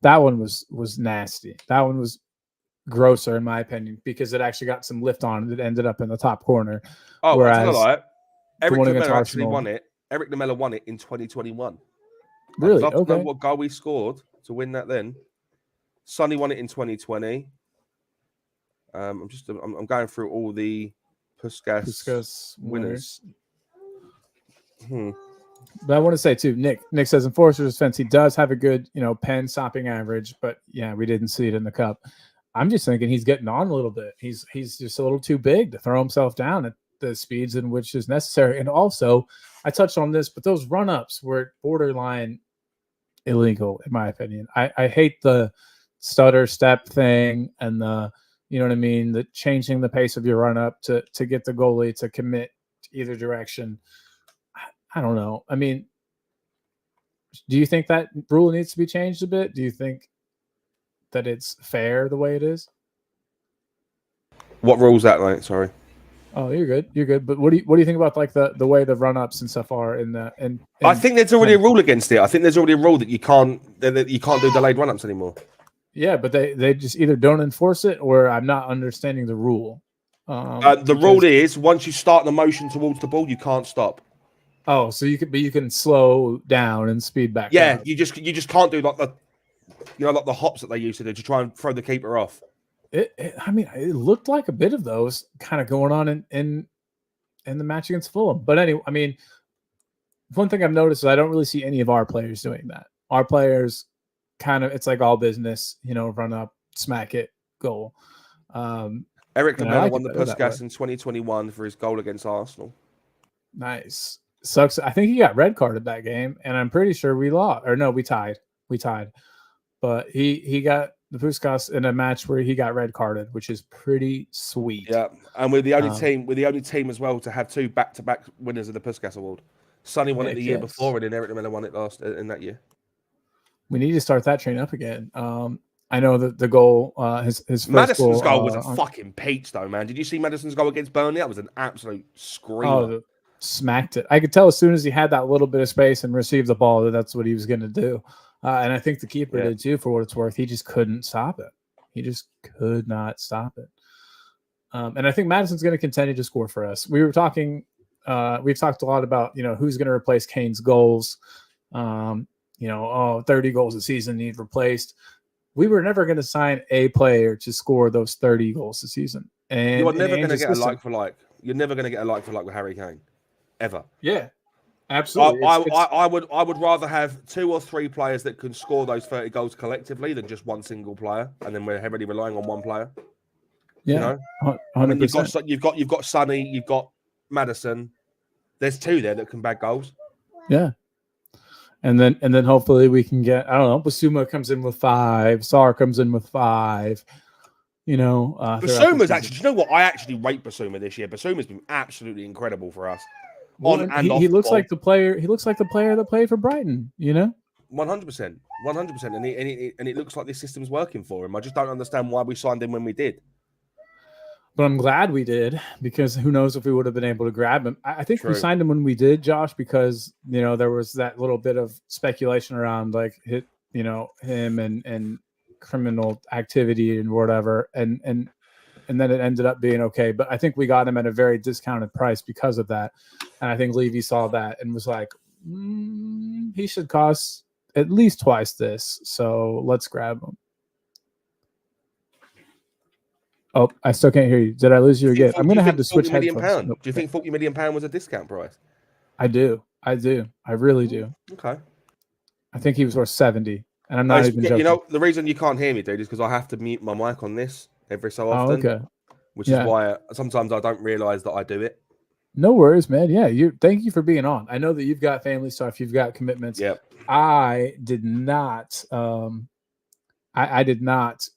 That one was nasty. That one was grosser in my opinion because it actually got some lift on it. It ended up in the top corner. Oh, whereas Eric Lamela actually won it. Eric Lamela won it in 2021. Really? I'd love to know Okay. what goal we scored to win that then. Sonny won it in 2020. I'm going through all the Puskas winners. But I want to say too, Nick says in Forrester's defense, he does have a good, pen stopping average, but yeah, we didn't see it in the cup. I'm just thinking he's getting on a little bit. He's just a little too big to throw himself down at the speeds in which is necessary. And also, I touched on this, but those run-ups were borderline illegal, in my opinion. I hate the stutter step thing and the, you know what I mean, the changing the pace of your run-up to get the goalie to commit to either direction. I don't know. I mean, do you think that rule needs to be changed a bit? Do you think that it's fair the way it is? What rule's that, mate? Sorry. Oh, you're good. You're good. But what do you think about like the way the run-ups and stuff are in the and I think there's already a rule against it. I think there's already a rule that you can't do delayed run-ups anymore. Yeah, but they just either don't enforce it or I'm not understanding the rule. The rule is once you start the motion towards the ball, you can't stop. Oh, so you can slow down and speed back. Yeah, up. you just can't do like You know, like the hops that they used to do to try and throw the keeper off. I mean, it looked like a bit of those kind of going on in the match against Fulham. But anyway, I mean, one thing I've noticed is I don't really see any of our players doing that. Our players kind of, it's like all business, run up, smack it, goal. Eric Lamela like won the Puskas in 2021 for his goal against Arsenal. Nice. Sucks. I think he got red carded that game, and I'm pretty sure we lost. Or no, we tied. But he got the Puskas in a match where he got red carded, which is pretty sweet. Yeah, and we're the only team as well to have 2 back-to-back winners of the Puskas Award. Sonny won it the year before, and then Eric Lamela won it in that year. We need to start that train up again. I know that the goal, his first Maddison's goal was a fucking peach, though, man. Did you see Maddison's goal against Burnley? That was an absolute screamer. Oh, smacked it. I could tell as soon as he had that little bit of space and received the ball that that's what he was going to do. And I think the keeper did too, for what it's worth. He just couldn't stop it. He just could not stop it. And I think Maddison's going to continue to score for us. We were talking, we've talked a lot about, who's going to replace Kane's goals. 30 goals a season need replaced. We were never going to sign a player to score those 30 goals a season. And you're never going to get a like for like. You're never going to get a like for like with Harry Kane, ever. Yeah, absolutely. I would rather have 2 or 3 players that can score those 30 goals collectively than just one single player, and then we're heavily relying on one player. Yeah, 100%. I mean, you've got Sonny, you've got Maddison. There's 2 there that can bag goals. Yeah. And then hopefully we can get, I don't know, Basuma comes in with 5, Sarr comes in with 5. Basuma's actually, do you know what? I actually rate Basuma this year. Basuma's been absolutely incredible for us. He looks like the player. He looks like the player that played for Brighton. 100%, 100%, and it looks like this system's working for him. I just don't understand why we signed him when we did. But I'm glad we did, because who knows if we would have been able to grab him. I think we signed him when we did, Josh, because there was that little bit of speculation around him and criminal activity and whatever, and then it ended up being okay. But I think we got him at a very discounted price because of that, and I think Levy saw that and was like, he should cost at least twice this, so let's grab him. Oh, I still can't hear you. Did I lose you again? I'm going to have to switch headphones. Do you think £40 million was a discount price? I do. I really do. Okay. I think he was worth 70, and I'm not even joking. The reason you can't hear me, dude, is because I have to mute my mic on this every so often. Okay. Which is why sometimes I don't realize that I do it. No worries, man. Yeah, thank you for being on. I know that you've got family stuff, you've got commitments. Yep. I did not. I did not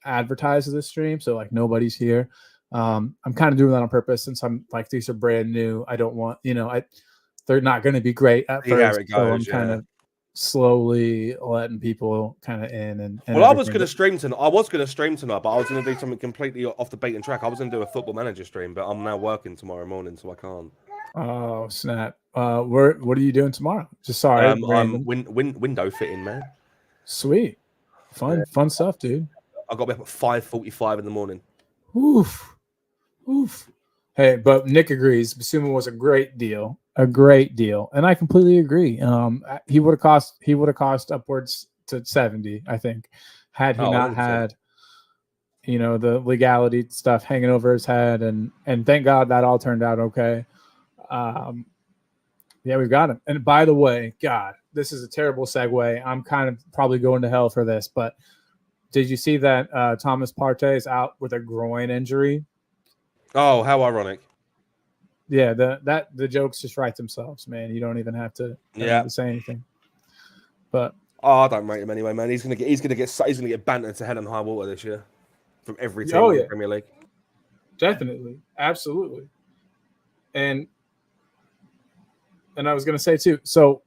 advertise this stream, so nobody's here. I'm kind of doing that on purpose, since I'm these are brand new. I don't want they're not going to be great at first, so I'm kind of slowly letting people kind of in. And I was going to stream tonight. But I was going to do something completely off the beaten track. I was going to do a Football Manager stream, but I'm now working tomorrow morning, so I can't. Oh snap! What are you doing tomorrow? Just sorry, I'm window fitting, man. Sweet, fun stuff, dude. I got up at 5:45 in the morning. Oof. Hey, but Nick agrees. Basuma was a great deal, and I completely agree. He would have cost upwards to 70, I think, had he not 100%. Had the legality stuff hanging over his head, and thank God that all turned out okay. We've got him. And by the way, God, this is a terrible segue. I'm kind of probably going to hell for this, but did you see that Thomas Partey is out with a groin injury? Oh, how ironic! Yeah, the jokes just write themselves, man. You don't even have to say anything. But I don't rate him anyway, man. He's gonna get bantered to hell and high water this year from every team in the Premier League. Definitely, absolutely. And I was gonna say too. So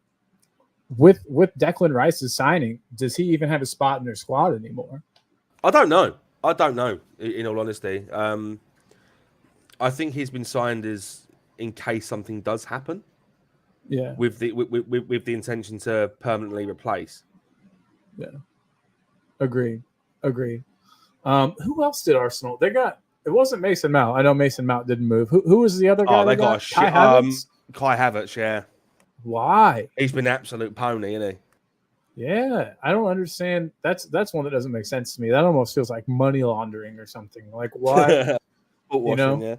with Declan Rice's signing, does he even have a spot in their squad anymore? I don't know. In all honesty. I think he's been signed as in case something does happen. Yeah. With the intention to permanently replace. Yeah. Agree. Who else did Arsenal? They got, it wasn't Mason Mount. I know Mason Mount didn't move. Who was the other guy? Oh, they got Kai Havertz? Kai Havertz, yeah. Why? He's been an absolute pony, isn't Yeah, I don't understand. That's one that doesn't make sense to me. That almost feels like money laundering or something. Like what? Foot You washing, know?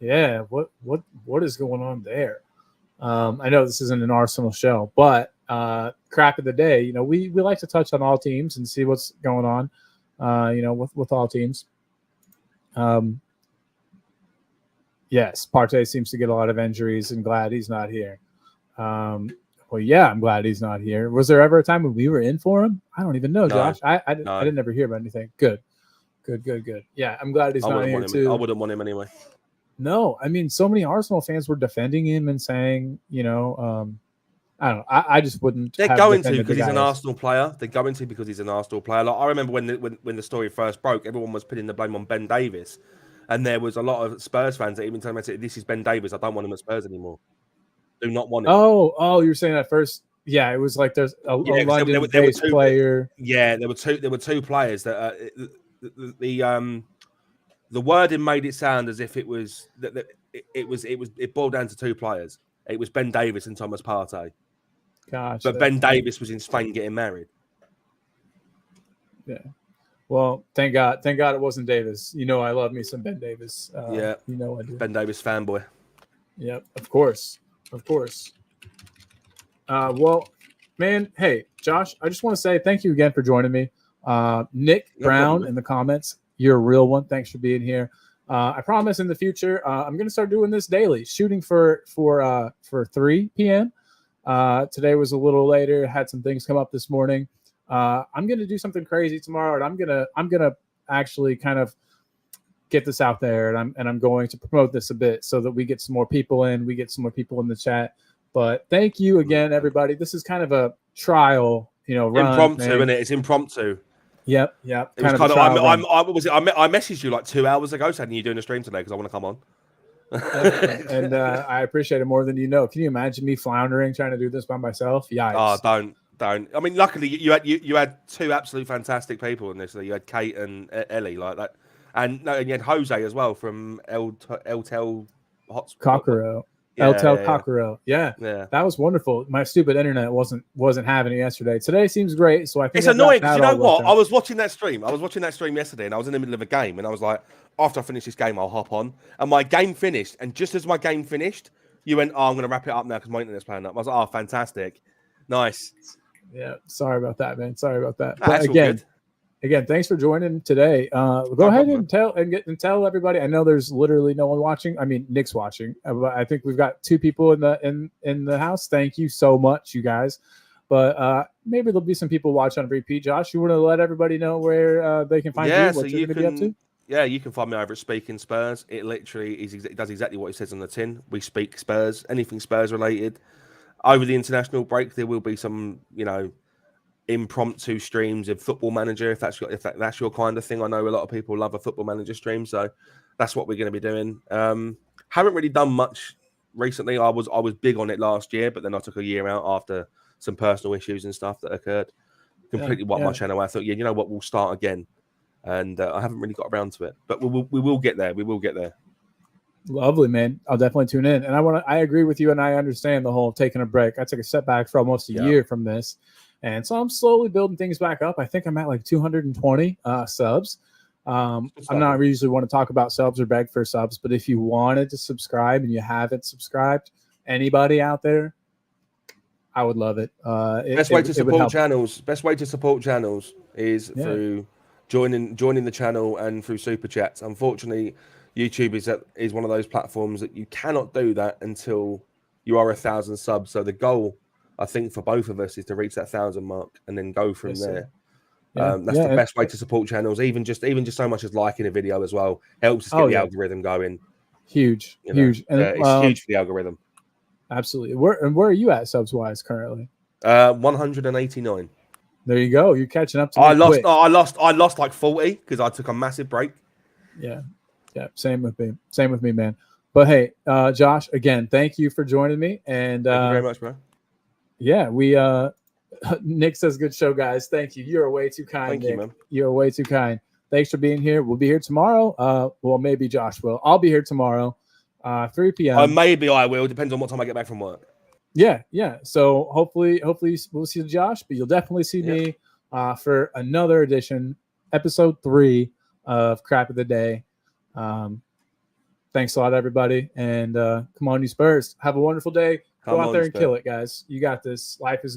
yeah. Yeah. What is going on there? I know this isn't an Arsenal show, but crack of the day. We like to touch on all teams and see what's going on. With all teams. Yes, Partey seems to get a lot of injuries, and glad he's not here. Well, yeah, I'm glad he's not here. Was there ever a time when we were in for him? I don't even know, No, Josh. I no. didn't ever hear about anything. Good. Yeah, I'm glad he's not here too. I wouldn't want him anyway. No, I mean, so many Arsenal fans were defending him and saying, I don't know. I just wouldn't. They're going to because he's an Arsenal player. They're going to because he's an Arsenal player. Like I remember when the story first broke, everyone was putting the blame on Ben Davies, and there was a lot of Spurs fans that even told me, "This is Ben Davies. I don't want him at Spurs anymore. Do not want him." Oh, you're saying at first? Yeah, it was like there's a London-based player. Yeah, there were two players that the wording made it sound as if it was that it boiled down to two players. It was Ben Davies and Thomas Partey. Gotcha. But Ben Davies was in Spain getting married. Yeah. Well, thank God it wasn't Davis. I love me some Ben Davis. Yeah. I do. Ben Davis fanboy. Yep, of course. Well, man, hey, Josh, I just want to say thank you again for joining me. Nick Brown in the comments, you're a real one. Thanks for being here. I promise in the future, I'm going to start doing this daily, shooting for 3 p.m. Today was a little later. Had some things come up this morning. I'm going to do something crazy tomorrow, and I'm gonna actually kind of get this out there, and I'm going to promote this a bit so that we get some more people in. We get some more people in the chat. But thank you again, everybody. This is kind of a trial, run. Impromptu, isn't it? It's impromptu. Yep. It was kind of. I messaged you like 2 hours ago saying you're doing a stream today because I want to come on. And I appreciate it more than you know. Can you imagine me floundering trying to do this by myself? Yikes. Oh, don't. I mean, luckily you had two absolute fantastic people in this. You had Kate and Ellie like that, and you had Jose as well from El Hot Cockero. Cockero. Yeah, that was wonderful. My stupid internet wasn't having it yesterday. Today seems great, so I think it's annoying because you know what? I was watching that stream yesterday, and I was in the middle of a game, and I was like, after I finish this game, I'll hop on. And my game finished, and just as my game finished, you went, "Oh, I'm going to wrap it up now because my internet's playing up." I was like, "Oh, fantastic, nice." Yeah, sorry about that, man. Sorry about that. But again, thanks for joining today. Go ahead and tell everybody. I know there's literally no one watching. I mean, Nick's watching. But I think we've got 2 people in the house. Thank you so much, you guys. But maybe there'll be some people watching on repeat. Josh, you want to let everybody know where they can find you? What you're going to be up to? Yeah, you can find me over at Speaking Spurs. It literally does exactly what it says on the tin. We speak Spurs, anything Spurs related. Over the international break, there will be some, impromptu streams of Football Manager if that's your kind of thing. I know a lot of people love a Football Manager stream, so that's what we're going to be doing. Haven't really done much recently. I was big on it last year, but then I took a year out after some personal issues and stuff that occurred. Completely wiped my channel. I thought, you know what, we'll start again, and I haven't really got around to it, but we will get there. We will get there. Lovely, man. I'll definitely tune in. And I agree with you, and I understand the whole taking a break. I took a setback for almost a year from this. And so I'm slowly building things back up. I think I'm at like 220 subs. I'm not usually want to talk about subs or beg for subs, but if you wanted to subscribe and you haven't subscribed, anybody out there, I would love it. Best way to support channels is through joining the channel and through super chats. Unfortunately, YouTube is one of those platforms that you cannot do that until you are 1,000 subs. So the goal, I think, for both of us is to reach that 1,000 mark and then go from there. That's the best way to support channels. Even just so much as liking a video as well helps us get the algorithm going. Huge. And it's huge for the algorithm. Absolutely. Where are you at subs wise currently? 189. There you go. You're catching up to me. I lost like 40 because I took a massive break. Yeah. Same with me, man. But hey, Josh, again, thank you for joining me. And thank you very much, bro. Yeah, we Nick says good show, guys. Thank you. You're way too kind. Thank you, man. You're way too kind. Thanks for being here. We'll be here tomorrow. Well, maybe Josh will. I'll be here tomorrow, 3 p.m. Maybe I will. Depends on what time I get back from work. Yeah. So hopefully we'll see Josh, but you'll definitely see Yep. me for another edition, episode 3 of Crap of the Day. Thanks a lot, everybody, and come on, you Spurs. Have a wonderful day. Go Come out on, there and Spurs. kill it, guys. You got this. Life is